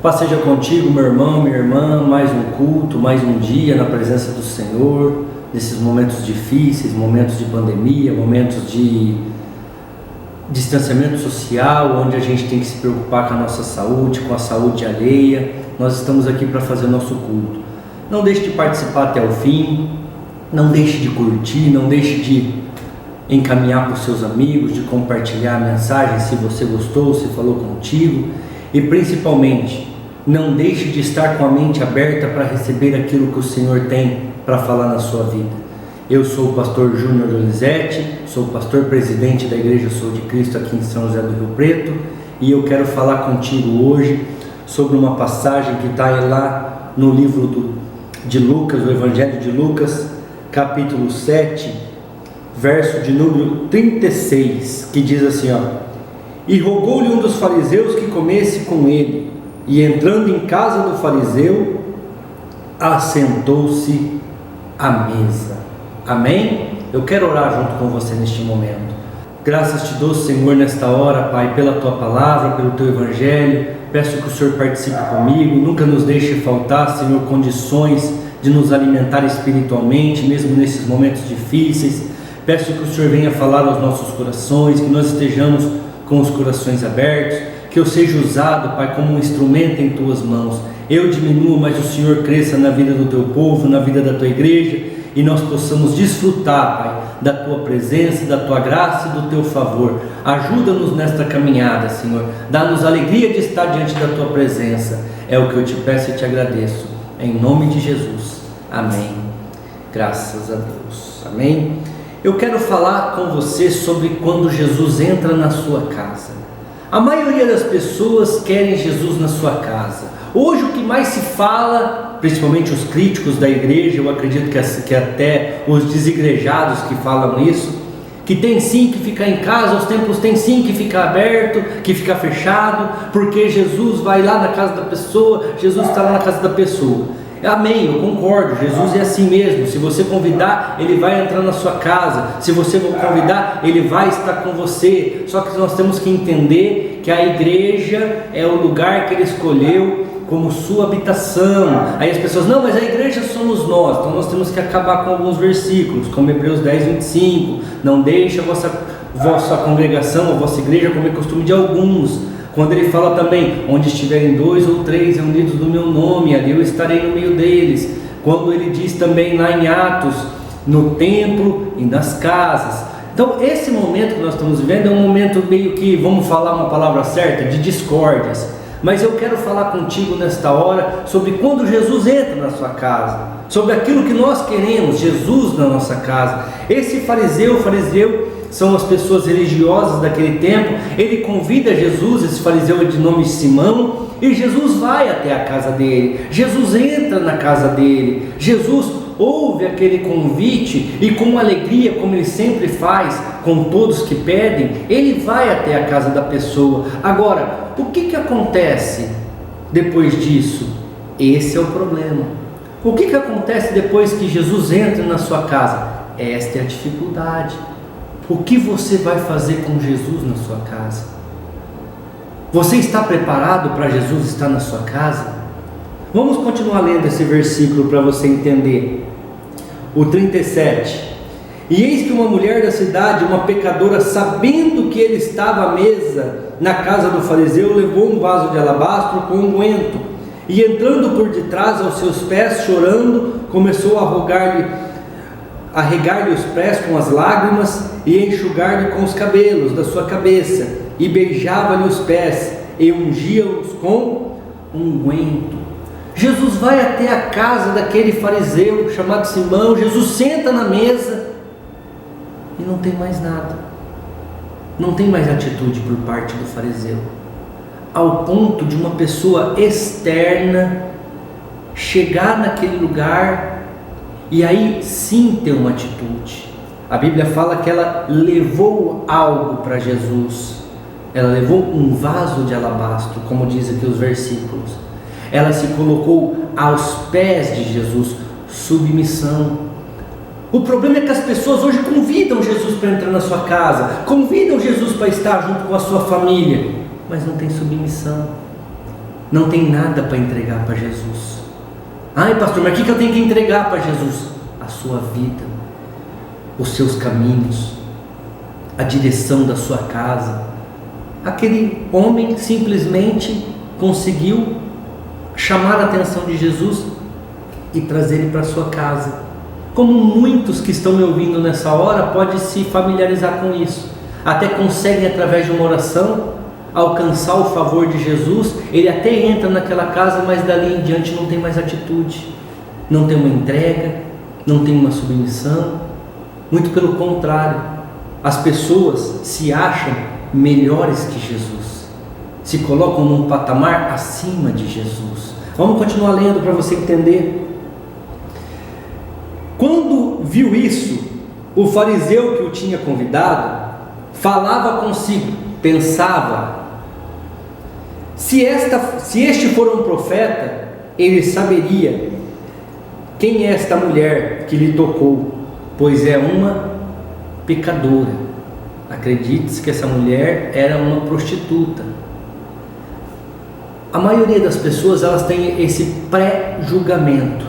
paz seja contigo, meu irmão, minha irmã, mais um culto, mais um dia na presença do Senhor, nesses momentos difíceis, momentos de pandemia, momentos de distanciamento social, onde a gente tem que se preocupar com a nossa saúde, com a saúde alheia. Nós estamos aqui para fazer o nosso culto. Não deixe de participar até o fim, não deixe de curtir, não deixe de encaminhar para os seus amigos, de compartilhar a mensagem se você gostou, se falou contigo, e principalmente não deixe de estar com a mente aberta para receber aquilo que o Senhor tem para falar na sua vida. Eu sou o pastor Júnior Donizete, sou o pastor presidente da Igreja Sou de Cristo aqui em São José do Rio Preto, e eu quero falar contigo hoje sobre uma passagem que está lá no livro de Lucas, o Evangelho de Lucas, capítulo 7, verso de número 36, que diz assim, E rogou-lhe um dos fariseus que comesse com ele, e entrando em casa do fariseu, assentou-se à mesa. Amém? Eu quero orar junto com você neste momento. Graças te dou, Senhor, nesta hora, Pai, pela Tua palavra, pelo Teu Evangelho. Peço que o Senhor participe comigo, nunca nos deixe faltar, Senhor, condições de nos alimentar espiritualmente, mesmo nesses momentos difíceis. Peço que o Senhor venha falar aos nossos corações, que nós estejamos com os corações abertos, que eu seja usado, Pai, como um instrumento em Tuas mãos. Eu diminuo, mas o Senhor cresça na vida do Teu povo, na vida da Tua igreja, e nós possamos desfrutar, Pai, da Tua presença, da Tua graça e do Teu favor. Ajuda-nos nesta caminhada, Senhor. Dá-nos alegria de estar diante da Tua presença. É o que eu te peço e te agradeço. Em nome de Jesus. Amém. Graças a Deus. Amém. Eu quero falar com você sobre quando Jesus entra na sua casa. A maioria das pessoas querem Jesus na sua casa. Hoje o que mais se fala, principalmente os críticos da igreja, eu acredito que até os desigrejados que falam isso, que tem sim que ficar em casa, os templos tem sim que ficar aberto, que ficar fechado, porque Jesus vai lá na casa da pessoa, Jesus está lá na casa da pessoa. Amém, eu concordo, Jesus é assim mesmo. Se você convidar, Ele vai entrar na sua casa. Se você convidar, Ele vai estar com você. Só que nós temos que entender que a igreja é o lugar que Ele escolheu como sua habitação. Aí as pessoas, não, mas a igreja somos nós. Então nós temos que acabar com alguns versículos, como Hebreus 10, 25. Não deixe a vossa congregação, a vossa igreja comer costume de alguns. Quando ele fala também, onde estiverem 2 ou 3 reunidos no meu nome, ali eu estarei no meio deles. Quando ele diz também lá em Atos, no templo e nas casas. Então esse momento que nós estamos vivendo é um momento meio que, vamos falar uma palavra certa, de discórdias. Mas eu quero falar contigo nesta hora sobre quando Jesus entra na sua casa, sobre aquilo que nós queremos, Jesus na nossa casa. Esse fariseu são as pessoas religiosas daquele tempo. Ele convida Jesus, esse fariseu é de nome Simão, e Jesus vai até a casa dele. Jesus entra na casa dele. Jesus ouve aquele convite e com alegria, como ele sempre faz com todos que pedem, ele vai até a casa da pessoa. Agora, o que acontece depois disso? Esse é o problema. O que acontece depois que Jesus entra na sua casa? Esta é a dificuldade. O que você vai fazer com Jesus na sua casa? Você está preparado para Jesus estar na sua casa? Vamos continuar lendo esse versículo para você entender. O 37. E eis que uma mulher da cidade, uma pecadora, sabendo que ele estava à mesa na casa do fariseu, levou um vaso de alabastro com unguento, e entrando por detrás aos seus pés, chorando, começou a regar-lhe os pés com as lágrimas e enxugar-lhe com os cabelos da sua cabeça, e beijava-lhe os pés e ungia-os com unguento. Jesus vai até a casa daquele fariseu chamado Simão. Jesus senta na mesa e não tem mais nada, não tem mais atitude por parte do fariseu, ao ponto de uma pessoa externa chegar naquele lugar e aí sim ter uma atitude. A Bíblia fala que ela levou algo para Jesus. Ela levou um vaso de alabastro, como diz aqui os versículos. Ela se colocou aos pés de Jesus, submissão. O problema é que as pessoas hoje convidam Jesus para entrar na sua casa, convidam Jesus para estar junto com a sua família, mas não tem submissão. não tem nada para entregar para Jesus. Ai, pastor, mas o que eu tenho que entregar para Jesus? A sua vida, os seus caminhos, a direção da sua casa. Aquele homem simplesmente conseguiu chamar a atenção de Jesus e trazer ele para sua casa. Como muitos que estão me ouvindo nessa hora podem se familiarizar com isso, até conseguem através de uma oração alcançar o favor de Jesus. Ele até entra naquela casa, mas dali em diante não tem mais atitude, não tem uma entrega, não tem uma submissão. Muito pelo contrário, as pessoas se acham melhores que Jesus, se colocam num patamar acima de Jesus. Vamos continuar lendo para você entender. Quando viu isso, o fariseu que o tinha convidado falava consigo, pensava: se este for um profeta, ele saberia quem é esta mulher que lhe tocou, pois é uma pecadora. Acredite-se que essa mulher era uma prostituta. A maioria das pessoas, elas têm esse pré-julgamento.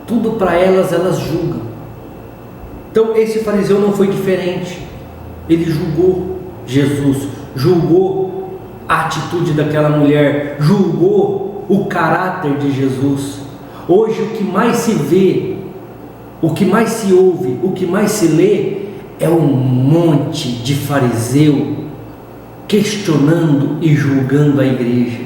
Tudo para elas julgam. Então esse fariseu não foi diferente. Ele julgou Jesus, julgou a atitude daquela mulher, julgou o caráter de Jesus. Hoje o que mais se vê, o que mais se ouve, o que mais se lê é um monte de fariseu questionando e julgando a igreja,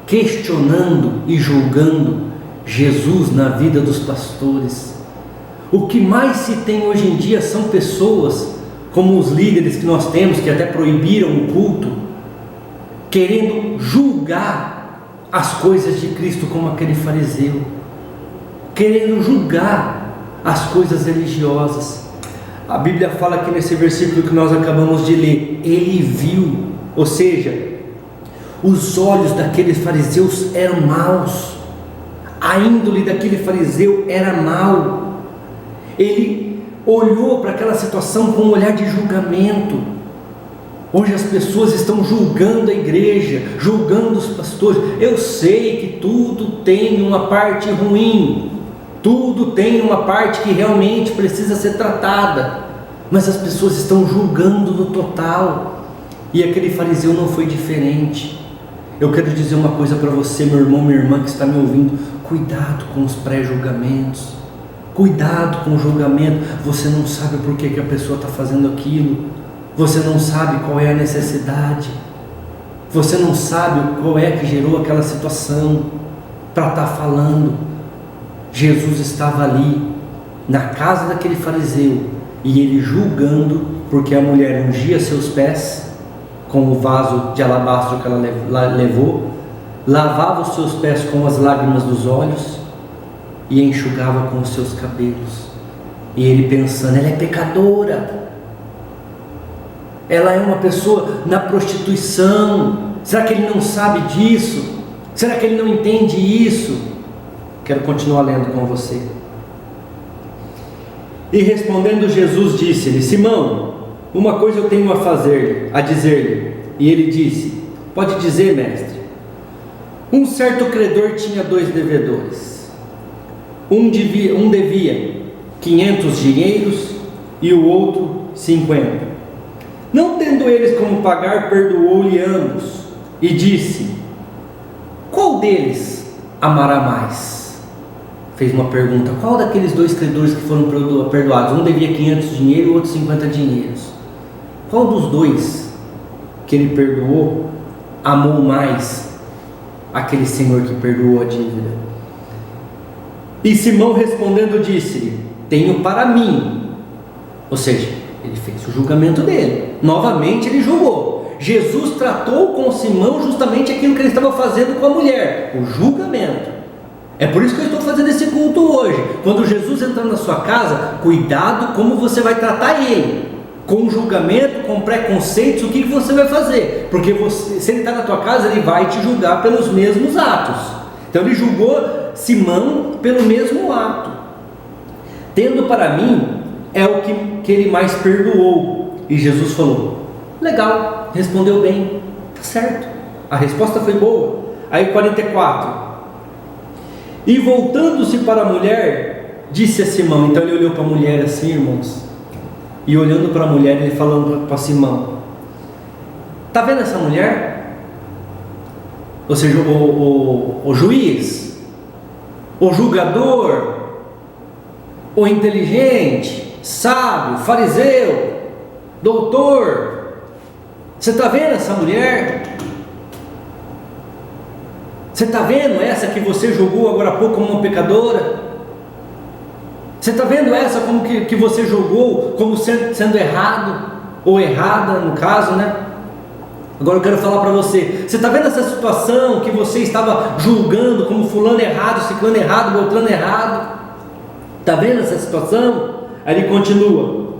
questionando e julgando Jesus na vida dos pastores. O que mais se tem hoje em dia são pessoas como os líderes que nós temos, que até proibiram o culto, querendo julgar as coisas de Cristo, como aquele fariseu, querendo julgar as coisas religiosas. A Bíblia fala aqui nesse versículo que nós acabamos de ler: ele viu, ou seja, os olhos daqueles fariseus eram maus, a índole daquele fariseu era mau. Ele olhou para aquela situação com um olhar de julgamento. Hoje as pessoas estão julgando a igreja, julgando os pastores. Eu sei que tudo tem uma parte ruim, tudo tem uma parte que realmente precisa ser tratada, mas as pessoas estão julgando no total, e aquele fariseu não foi diferente. Eu quero dizer uma coisa para você, meu irmão, minha irmã que está me ouvindo: cuidado com os pré-julgamentos, cuidado com o julgamento. Você não sabe por que a pessoa está fazendo aquilo, você não sabe qual é a necessidade, você não sabe qual é que gerou aquela situação para estar falando. Jesus estava ali na casa daquele fariseu e ele julgando, porque a mulher ungia seus pés com o vaso de alabastro que ela levou, lavava os seus pés com as lágrimas dos olhos e enxugava com os seus cabelos. E ele pensando: ela é pecadora, ela é uma pessoa na prostituição. Será que ele não sabe disso? Será que ele não entende isso? Quero continuar lendo com você. E respondendo Jesus disse-lhe: Simão, uma coisa eu tenho a dizer-lhe. E ele disse: pode dizer, mestre. Um certo credor tinha 2 devedores. Um devia 500 dinheiros e o outro 50. Não tendo eles como pagar, perdoou-lhe ambos e disse: qual deles amará mais? Fez uma pergunta: qual daqueles 2 credores que foram perdoados? Um devia 500 dinheiro e o outro 50 dinheiros. Qual dos 2 que ele perdoou amou mais aquele senhor que perdoou a dívida? E Simão respondendo disse-lhe: tenho para mim. Ou seja, ele fez o julgamento dele. Novamente ele julgou. Jesus tratou com Simão justamente aquilo que ele estava fazendo com a mulher: o julgamento. É por isso que eu estou fazendo esse culto hoje. Quando Jesus entrar na sua casa, cuidado como você vai tratar ele, com julgamento, com preconceitos. O que você vai fazer? Porque se ele está na tua casa, ele vai te julgar pelos mesmos atos. Então ele julgou Simão pelo mesmo ato. Tendo para mim é o que ele mais perdoou. E Jesus falou: legal, respondeu bem, tá certo, a resposta foi boa. Aí 44. E voltando-se para a mulher, disse a Simão. Então ele olhou para a mulher assim, irmãos, e olhando para a mulher, ele falando para Simão: está vendo essa mulher? Ou seja, o juiz, o julgador, o inteligente, sábio, fariseu, doutor, você está vendo essa mulher? Você está vendo essa que você julgou agora há pouco como uma pecadora? Você está vendo essa como que você julgou como sendo errado, ou errada no caso, né? Agora eu quero falar para você, você está vendo essa situação que você estava julgando como fulano errado, ciclano errado, beltrano errado? Está vendo essa situação? Aí ele continua: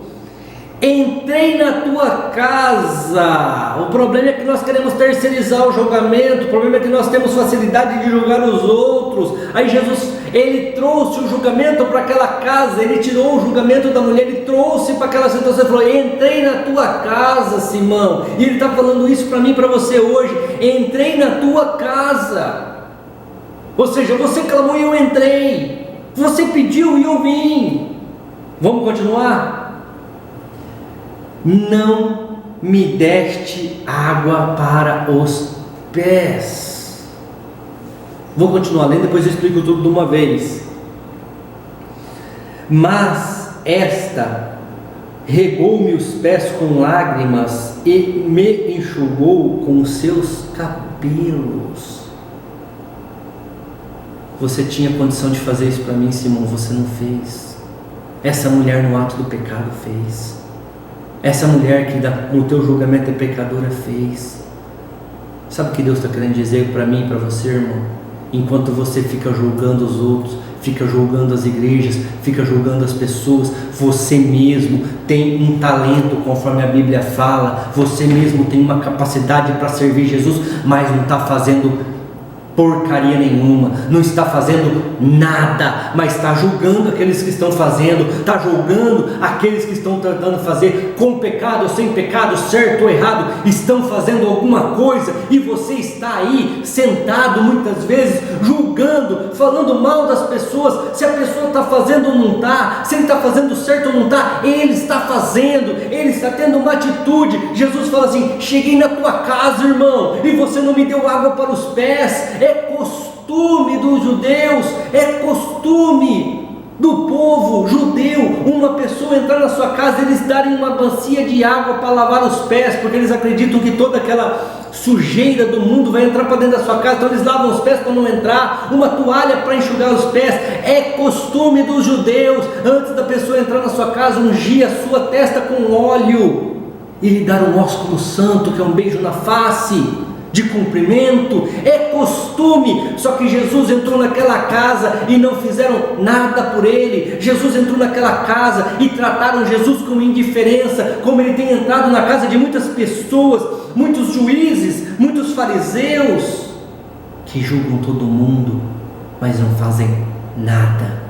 entrei na tua casa. O problema é que nós queremos terceirizar o julgamento. O problema é que nós temos facilidade de julgar os outros. Aí Jesus, ele trouxe o julgamento para aquela casa. Ele tirou o julgamento da mulher, ele trouxe para aquela situação e falou: entrei na tua casa, Simão. E ele está falando isso para mim e para você hoje: entrei na tua casa. Ou seja, você clamou e eu entrei. Você pediu e eu vim. Vamos continuar? Não me deste água para os pés. Vou continuar lendo, depois eu explico tudo de uma vez. Mas esta regou-me os pés com lágrimas e me enxugou com os seus cabelos. Você tinha condição de fazer isso para mim, Simão, você não fez. Essa mulher no ato do pecado fez. Essa mulher que no teu julgamento é pecadora fez. Sabe o que Deus está querendo dizer para mim e para você, irmão? Enquanto você fica julgando os outros, fica julgando as igrejas, fica julgando as pessoas, você mesmo tem um talento, conforme a Bíblia fala, você mesmo tem uma capacidade para servir Jesus, mas não está fazendo porcaria nenhuma, não está fazendo nada, mas está julgando aqueles que estão fazendo, está julgando aqueles que estão tentando fazer, com pecado ou sem pecado, certo ou errado, estão fazendo alguma coisa, e você está aí, sentado muitas vezes, julgando, falando mal das pessoas, se a pessoa está fazendo ou não está, se ele está fazendo certo ou não está, ele está fazendo, ele está tendo uma atitude. Jesus fala assim: cheguei na tua casa, irmão, e você não me deu água para os pés. É costume dos judeus, é costume do povo judeu, uma pessoa entrar na sua casa, eles darem uma bacia de água para lavar os pés, porque eles acreditam que toda aquela sujeira do mundo vai entrar para dentro da sua casa, então eles lavam os pés para não entrar, uma toalha para enxugar os pés. É costume dos judeus, antes da pessoa entrar na sua casa, ungir a sua testa com óleo e lhe dar um ósculo santo, que é um beijo na face de cumprimento. É costume. Só que Jesus entrou naquela casa e não fizeram nada por ele. Jesus entrou naquela casa e trataram Jesus com indiferença, como ele tem entrado na casa de muitas pessoas, muitos juízes, muitos fariseus que julgam todo mundo, mas não fazem nada.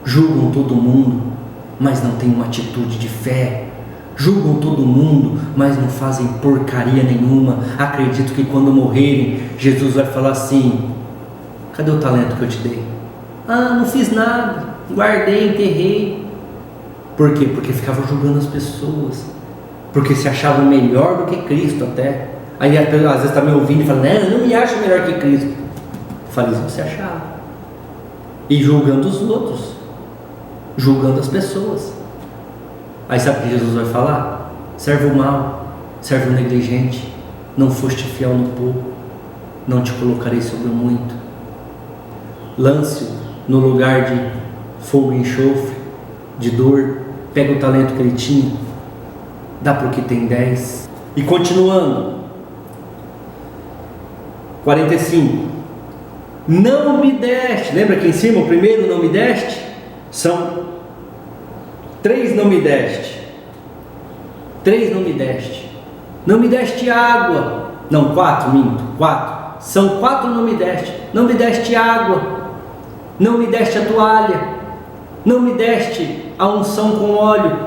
Julgam todo mundo, mas não têm uma atitude de fé. Julgam todo mundo, mas não fazem porcaria nenhuma. Acredito que quando morrerem, Jesus vai falar assim: cadê o talento que eu te dei? Ah, não fiz nada, guardei, enterrei. Por quê? Porque ficavam julgando as pessoas, porque se achavam melhor do que Cristo até. Aí às vezes está me ouvindo e fala: não, eu não me acho melhor que Cristo. Fariseu se achava. E julgando os outros, julgando as pessoas. Aí sabe o que Jesus vai falar? Serve o mal, serve o negligente, não foste fiel no pouco, não te colocarei sobre o muito. Lance-o no lugar de fogo e enxofre, de dor. Pega o talento que ele tinha, dá para o que tem 10. E continuando, 45. Não me deste, lembra aqui em cima o primeiro não me deste? São 3 não me deste. 3 não me deste. Não me deste água. Não, 4, minto. 4. São 4 não me deste. Não me deste água. Não me deste a toalha. Não me deste a unção com óleo.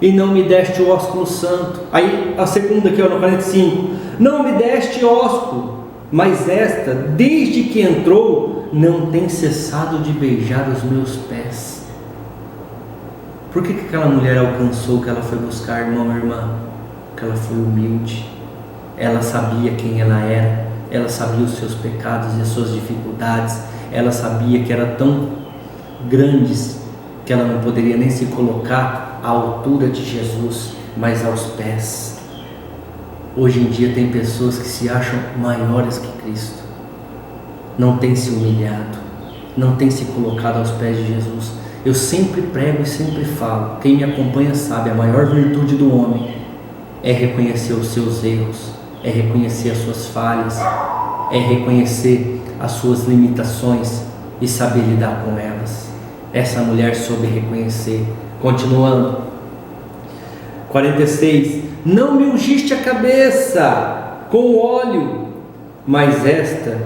E não me deste o ósculo santo. Aí a segunda aqui, no 45. Não me deste ósculo. mas esta, desde que entrou, não tem cessado de beijar os meus pés. Por que aquela mulher alcançou o que ela foi buscar, irmão e irmã? Porque ela foi humilde, ela sabia quem ela era, ela sabia os seus pecados e as suas dificuldades, ela sabia que eram tão grandes que ela não poderia nem se colocar à altura de Jesus, mas aos pés. Hoje em dia tem pessoas que se acham maiores que Cristo, não tem se humilhado, não tem se colocado aos pés de Jesus. Eu sempre prego e sempre falo, quem me acompanha sabe, a maior virtude do homem é reconhecer os seus erros, é reconhecer as suas falhas, é reconhecer as suas limitações e saber lidar com elas. Essa mulher soube reconhecer. Continuando, 46, não me ungiste a cabeça com óleo, mas esta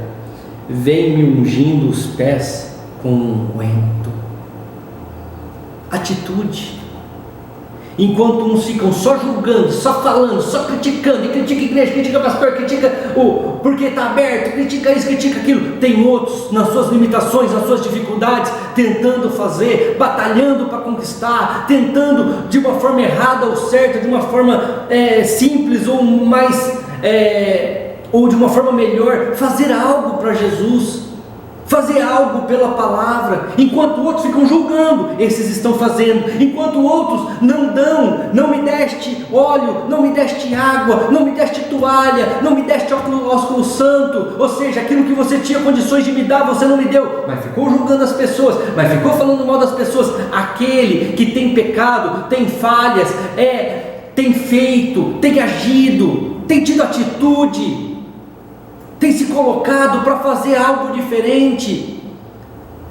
vem me ungindo os pés com unguento. Atitude. Enquanto uns ficam só julgando, só falando, só criticando, e critica a igreja, critica o pastor, critica o porque está aberto, critica isso, critica aquilo, tem outros nas suas limitações, nas suas dificuldades, tentando fazer, batalhando para conquistar, tentando de uma forma errada ou certa, de uma forma simples ou mais ou de uma forma melhor, fazer algo para Jesus, fazer algo pela palavra. Enquanto outros ficam julgando, esses estão fazendo. Enquanto outros não dão, não me deste óleo, não me deste água, não me deste toalha, não me deste ósculo santo, ou seja, aquilo que você tinha condições de me dar, você não me deu, mas ficou julgando as pessoas, mas ficou falando mal das pessoas. Aquele que tem pecado, tem falhas, tem feito, tem agido, tem tido atitude, tem se colocado para fazer algo diferente,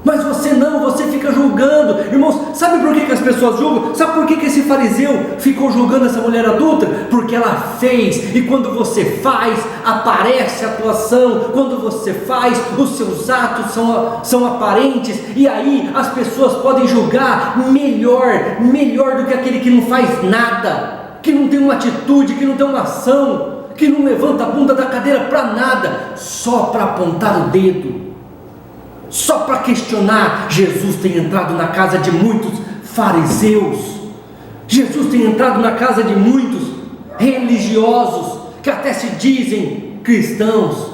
mas você não, você fica julgando. Irmãos, sabe por que as pessoas julgam? Sabe por que esse fariseu ficou julgando essa mulher adulta? Porque ela fez, e quando você faz, aparece a tua ação. Quando você faz, os seus atos são aparentes, e aí as pessoas podem julgar melhor do que aquele que não faz nada, que não tem uma atitude, que não tem uma ação, que não levanta a bunda da cadeira para nada, só para apontar o dedo, só para questionar. Jesus tem entrado na casa de muitos fariseus, Jesus tem entrado na casa de muitos religiosos, que até se dizem cristãos,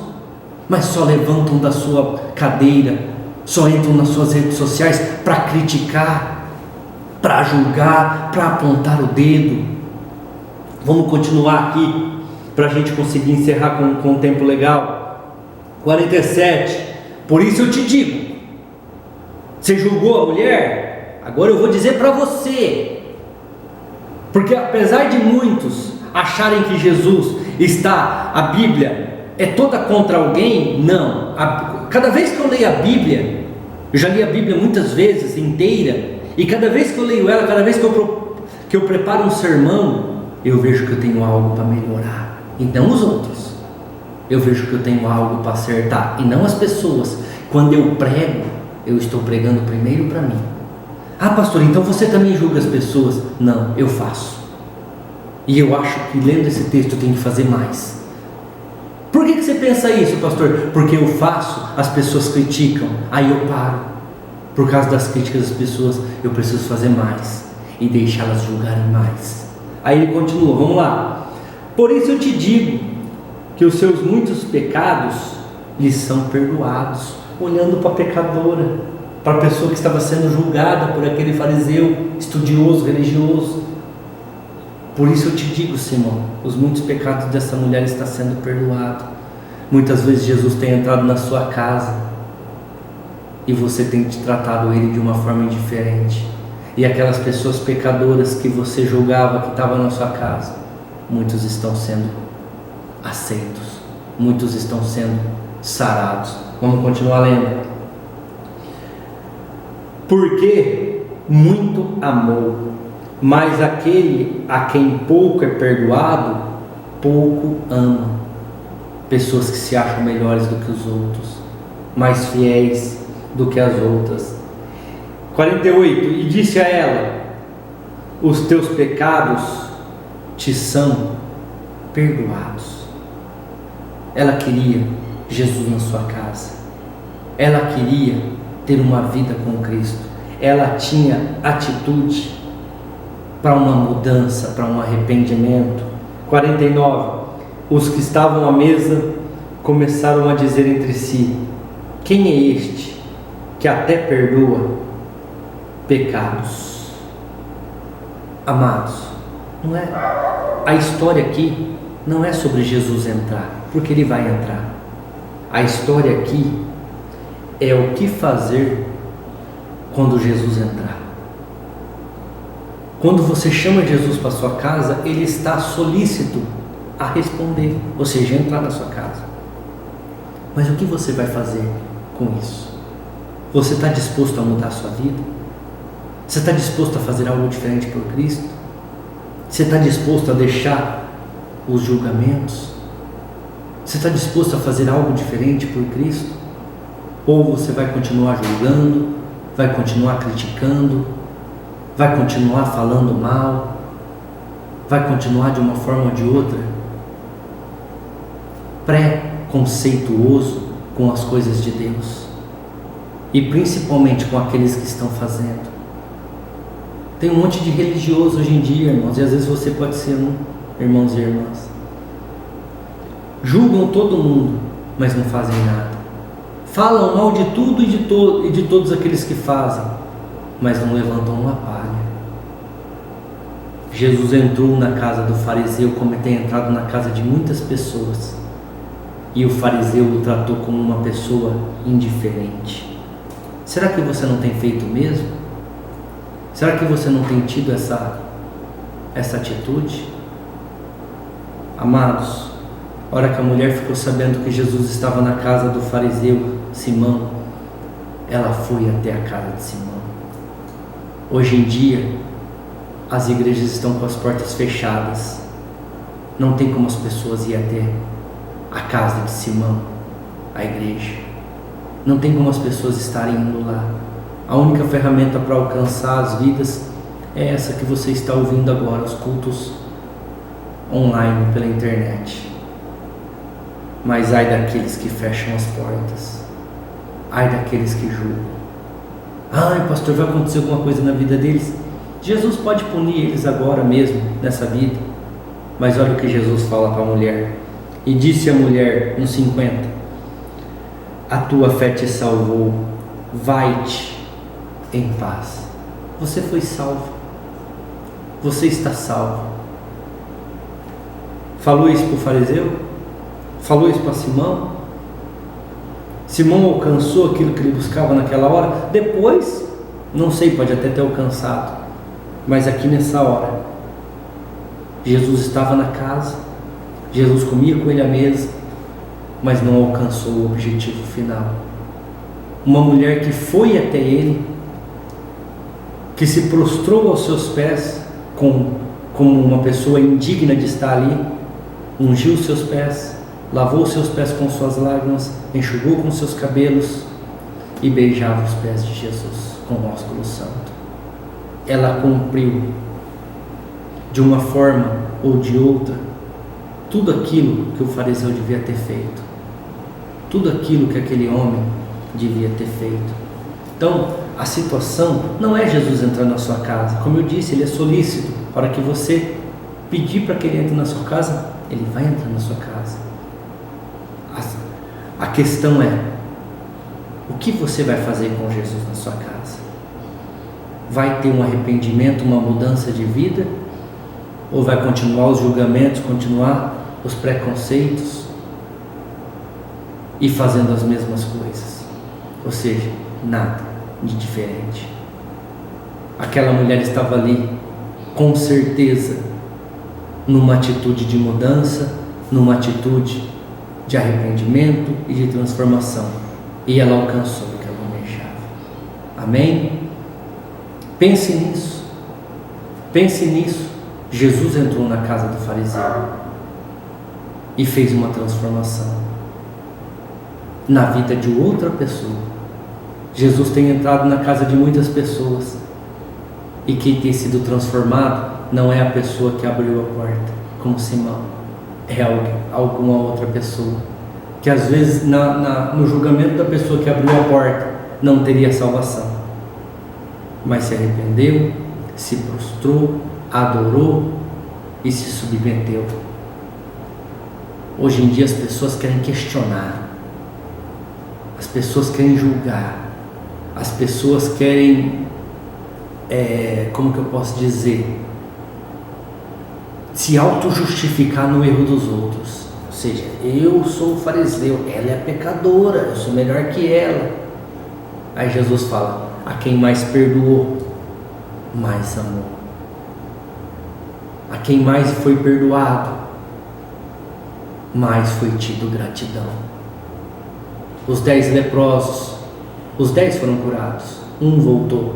mas só levantam da sua cadeira, só entram nas suas redes sociais para criticar, para julgar, para apontar o dedo. Vamos continuar aqui, para a gente conseguir encerrar com um tempo legal. 47, por isso eu te digo, você julgou a mulher? Agora eu vou dizer para você, porque apesar de muitos acharem que Jesus a Bíblia é toda contra alguém, não. Cada vez que eu leio a Bíblia, eu já li a Bíblia muitas vezes inteira, e cada vez que eu leio ela, cada vez que eu preparo um sermão, eu vejo que eu tenho algo para melhorar, e não os outros. Eu vejo que eu tenho algo para acertar, e não as pessoas. Quando eu prego, eu estou pregando primeiro para mim. Ah, pastor, então você também julga as pessoas? Não, eu faço. E eu acho que lendo esse texto eu tenho que fazer mais. Por que você pensa isso, pastor? Porque eu faço, as pessoas criticam, aí eu paro. Por causa das críticas das pessoas, eu preciso fazer mais e deixá-las julgarem mais. Aí ele continua, vamos lá. Por isso eu te digo que os seus muitos pecados lhes são perdoados. Olhando para a pecadora, para a pessoa que estava sendo julgada por aquele fariseu estudioso, religioso. Por isso eu te digo, Simão, os muitos pecados dessa mulher estão sendo perdoados. Muitas vezes Jesus tem entrado na sua casa e você tem tratado ele de uma forma indiferente. E aquelas pessoas pecadoras que você julgava que estavam na sua casa, muitos estão sendo aceitos, muitos estão sendo sarados. Vamos continuar lendo. Porque muito amou, mas aquele a quem pouco é perdoado, pouco ama. Pessoas que se acham melhores do que os outros, mais fiéis do que as outras. 48, e disse a ela: os teus pecados te são perdoados. Ela queria Jesus na sua casa. Ela queria ter uma vida com Cristo. Ela tinha atitude para uma mudança, para um arrependimento. 49. Os que estavam à mesa começaram a dizer entre si: quem é este que até perdoa pecados? Amados, não é? A história aqui não é sobre Jesus entrar, porque ele vai entrar. A história aqui é o que fazer quando Jesus entrar. Quando você chama Jesus para sua casa, ele está solícito a responder, ou seja, entrar na sua casa. Mas o que você vai fazer com isso? Você está disposto a mudar a sua vida? Você está disposto a fazer algo diferente por Cristo? Você está disposto a deixar os julgamentos? Você está disposto a fazer algo diferente por Cristo? Ou você vai continuar julgando, vai continuar criticando, vai continuar falando mal, vai continuar de uma forma ou de outra preconceituoso com as coisas de Deus e principalmente com aqueles que estão fazendo? Tem um monte de religioso hoje em dia, irmãos, e às vezes você pode ser um, irmãos e irmãs. Julgam todo mundo, mas não fazem nada. Falam mal de tudo e de todos aqueles que fazem, mas não levantam uma palha. Jesus entrou na casa do fariseu como tem entrado na casa de muitas pessoas, e o fariseu o tratou como uma pessoa indiferente. Será que você não tem feito o mesmo? Será que você não tem tido essa atitude? Amados, a hora que a mulher ficou sabendo que Jesus estava na casa do fariseu Simão, ela foi até a casa de Simão. Hoje em dia, as igrejas estão com as portas fechadas. Não tem como as pessoas ir até a casa de Simão, a igreja. Não tem como as pessoas estarem indo lá. A única ferramenta para alcançar as vidas é essa que você está ouvindo agora, os cultos online pela internet. Mas ai daqueles que fecham as portas, ai daqueles que julgam. Ai, pastor, vai acontecer alguma coisa na vida deles? Jesus pode punir eles agora mesmo, nessa vida. Mas olha o que Jesus fala para a mulher. E disse a mulher, no 50, a tua fé te salvou, vai-te em paz. Você foi salvo, você está salvo. Falou isso para o fariseu? Falou isso para Simão? Simão alcançou aquilo que ele buscava naquela hora? Depois, não sei, pode até ter alcançado, mas aqui nessa hora, Jesus estava na casa, Jesus comia com ele à mesa, mas não alcançou o objetivo final. Uma mulher que foi até ele, que se prostrou aos seus pés, como uma pessoa indigna de estar ali, ungiu os seus pés, lavou os seus pés com suas lágrimas, enxugou com seus cabelos e beijava os pés de Jesus com o ósculo santo. Ela cumpriu, de uma forma ou de outra, tudo aquilo que o fariseu devia ter feito, tudo aquilo que aquele homem devia ter feito. Então, a situação não é Jesus entrar na sua casa. Como eu disse, ele é solícito. A hora que você pedir para que ele entre na sua casa, ele vai entrar na sua casa. A questão é, o que você vai fazer com Jesus na sua casa? Vai ter um arrependimento, uma mudança de vida? Ou vai continuar os julgamentos, continuar os preconceitos e fazendo as mesmas coisas? Ou seja, nada de diferente. Aquela mulher estava ali, com certeza, numa atitude de mudança, numa atitude de arrependimento e de transformação, e ela alcançou o que ela almejava. Amém? Pense nisso. Pense nisso. Jesus entrou na casa do fariseu e fez uma transformação na vida de outra pessoa. Jesus tem entrado na casa de muitas pessoas, e quem tem sido transformado não é a pessoa que abriu a porta, como Simão, é alguma outra pessoa que às vezes no julgamento da pessoa que abriu a porta não teria salvação, mas se arrependeu, se prostrou, adorou e se submeteu. Hoje em dia as pessoas querem questionar, as pessoas querem julgar, as pessoas querem, como que eu posso dizer, se auto-justificar no erro dos outros. Ou seja, eu sou o fariseu, ela é pecadora, eu sou melhor que ela. Aí Jesus fala: a quem mais perdoou, mais amou. A quem mais foi perdoado, mais foi tido gratidão. Os 10 leprosos, os 10 foram curados, um voltou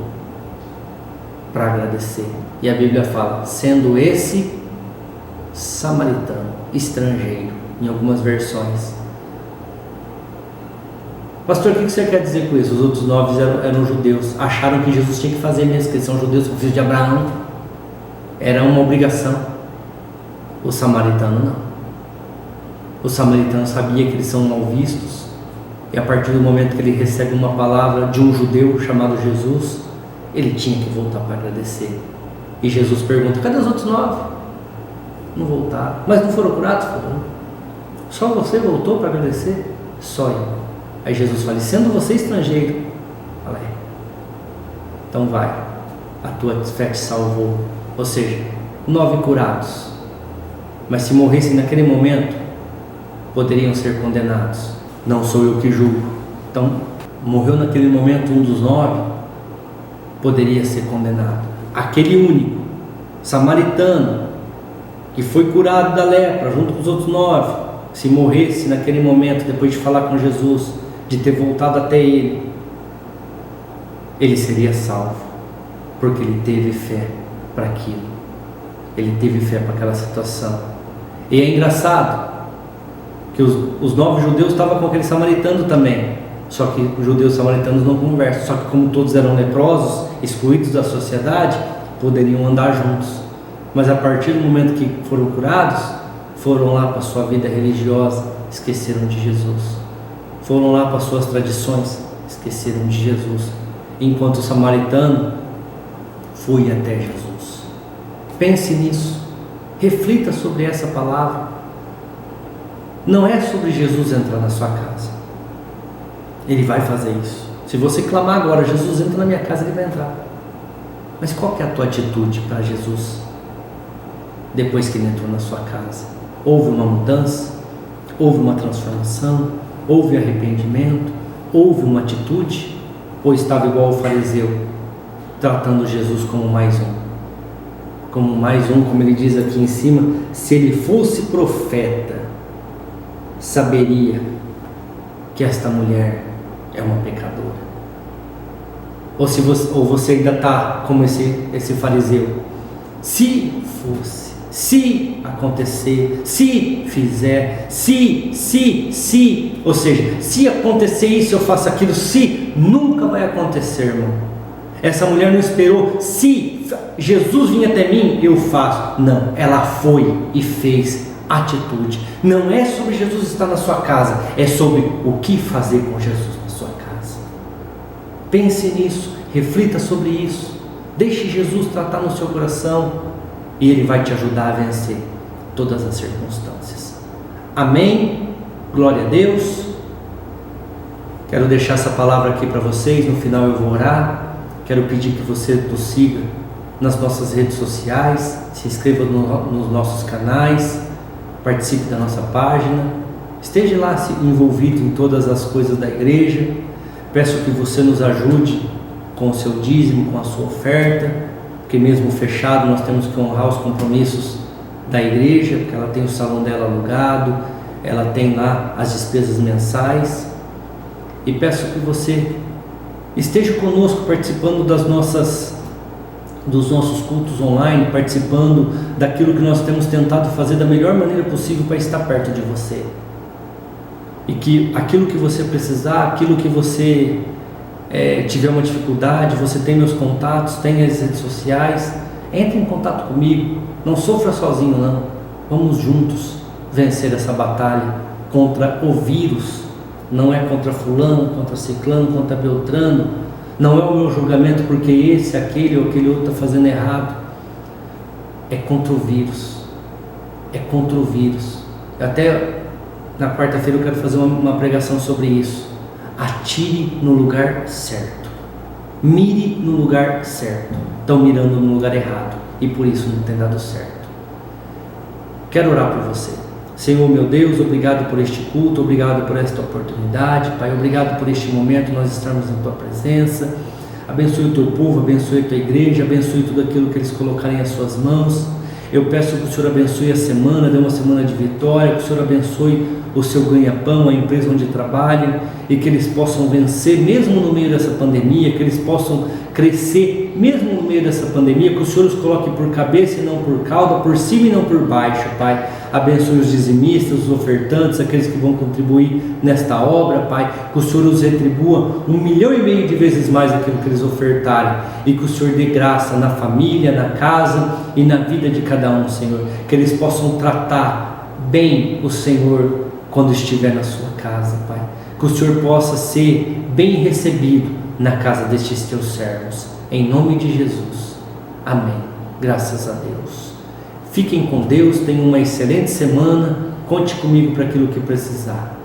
para agradecer. E a Bíblia fala, sendo esse samaritano, estrangeiro, em algumas versões. Pastor, o que você quer dizer com isso? Os outros 9 eram judeus, acharam que Jesus tinha que fazer mesmo, que eles são judeus, filhos de Abraão, era uma obrigação. O samaritano não. O samaritano sabia que eles são mal vistos, e a partir do momento que ele recebe uma palavra de um judeu chamado Jesus, ele tinha que voltar para agradecer. E Jesus pergunta: cadê os outros 9? Não voltaram. Mas não foram curados? Foram. Só você voltou para agradecer? Só eu. Aí Jesus fala: sendo você estrangeiro, fala, então vai, a tua fé te salvou. Ou seja, 9 curados, mas se morressem naquele momento, poderiam ser condenados. Não sou eu que julgo. Então, morreu naquele momento um dos 9, poderia ser condenado. Aquele único samaritano que foi curado da lepra junto com os outros 9, se morresse naquele momento, depois de falar com Jesus, de ter voltado até ele seria salvo, porque ele teve fé para aquilo, ele teve fé para aquela situação. E é engraçado que os 9 judeus estavam com aquele samaritano também, só que os judeus samaritanos não conversam, só que como todos eram leprosos, excluídos da sociedade, poderiam andar juntos. Mas a partir do momento que foram curados, foram lá para a sua vida religiosa, esqueceram de Jesus. Foram lá para suas tradições, esqueceram de Jesus. Enquanto o samaritano foi até Jesus. Pense nisso, reflita sobre essa palavra. Não é sobre Jesus entrar na sua casa. Ele vai fazer isso. Se você clamar agora: Jesus, entra na minha casa, ele vai entrar. Mas qual que é a tua atitude para Jesus depois que ele entrou na sua casa? Houve uma mudança? Houve uma transformação? Houve arrependimento? Houve uma atitude? Ou estava igual o fariseu, tratando Jesus como mais um? Como mais um, como ele diz aqui em cima: se ele fosse profeta, saberia que esta mulher é uma pecadora. Ou você ainda está como esse fariseu: se fosse, se acontecer, se fizer, se, ou seja, se acontecer isso, eu faço aquilo. Se nunca vai acontecer, irmão. Essa mulher não esperou: se Jesus vir até mim, eu faço. Não, ela foi e fez. Atitude. Não é sobre Jesus estar na sua casa, é sobre o que fazer com Jesus na sua casa. Pense nisso, reflita sobre isso, deixe Jesus tratar no seu coração e Ele vai te ajudar a vencer todas as circunstâncias. Amém? Glória a Deus. Quero deixar essa palavra aqui para vocês. No final eu vou orar. Quero pedir que você nos siga nas nossas redes sociais, se inscreva nos nossos canais, participe da nossa página, esteja lá envolvido em todas as coisas da igreja. Peço que você nos ajude com o seu dízimo, com a sua oferta, porque mesmo fechado nós temos que honrar os compromissos da igreja, porque ela tem o salão dela alugado, ela tem lá as despesas mensais. E peço que você esteja conosco participando dos nossos cultos online, participando daquilo que nós temos tentado fazer da melhor maneira possível para estar perto de você. E que aquilo que você precisar, aquilo que você tiver uma dificuldade, você tem meus contatos, tem as redes sociais, entre em contato comigo, não sofra sozinho não, vamos juntos vencer essa batalha contra o vírus, não é contra fulano, contra ciclano, contra beltrano, não é o meu julgamento porque esse, aquele ou aquele outro está fazendo errado, é contra o vírus, é contra o vírus. Até na quarta-feira eu quero fazer uma pregação sobre isso. Atire no lugar certo, mire no lugar certo. Estão mirando no lugar errado e por isso não tem dado certo. Quero orar por você. Senhor meu Deus, obrigado por este culto, obrigado por esta oportunidade, Pai, obrigado por este momento nós estarmos em Tua presença. Abençoe o Teu povo, abençoe a Tua igreja, abençoe tudo aquilo que eles colocarem às Suas mãos. Eu peço que o Senhor abençoe a semana, dê uma semana de vitória, que o Senhor abençoe o seu ganha-pão, a empresa onde trabalham, e que eles possam vencer mesmo no meio dessa pandemia, que eles possam crescer mesmo no meio dessa pandemia, que o Senhor os coloque por cabeça e não por cauda, por cima e não por baixo, Pai. Abençoe os dizimistas, os ofertantes, aqueles que vão contribuir nesta obra, Pai, que o Senhor os retribua 1,5 milhão de vezes mais aquilo que eles ofertarem, e que o Senhor dê graça na família, na casa e na vida de cada um, Senhor, que eles possam tratar bem o Senhor quando estiver na sua casa, Pai, que o Senhor possa ser bem recebido na casa destes teus servos, em nome de Jesus, amém, graças a Deus. Fiquem com Deus, tenham uma excelente semana, conte comigo para aquilo que precisar.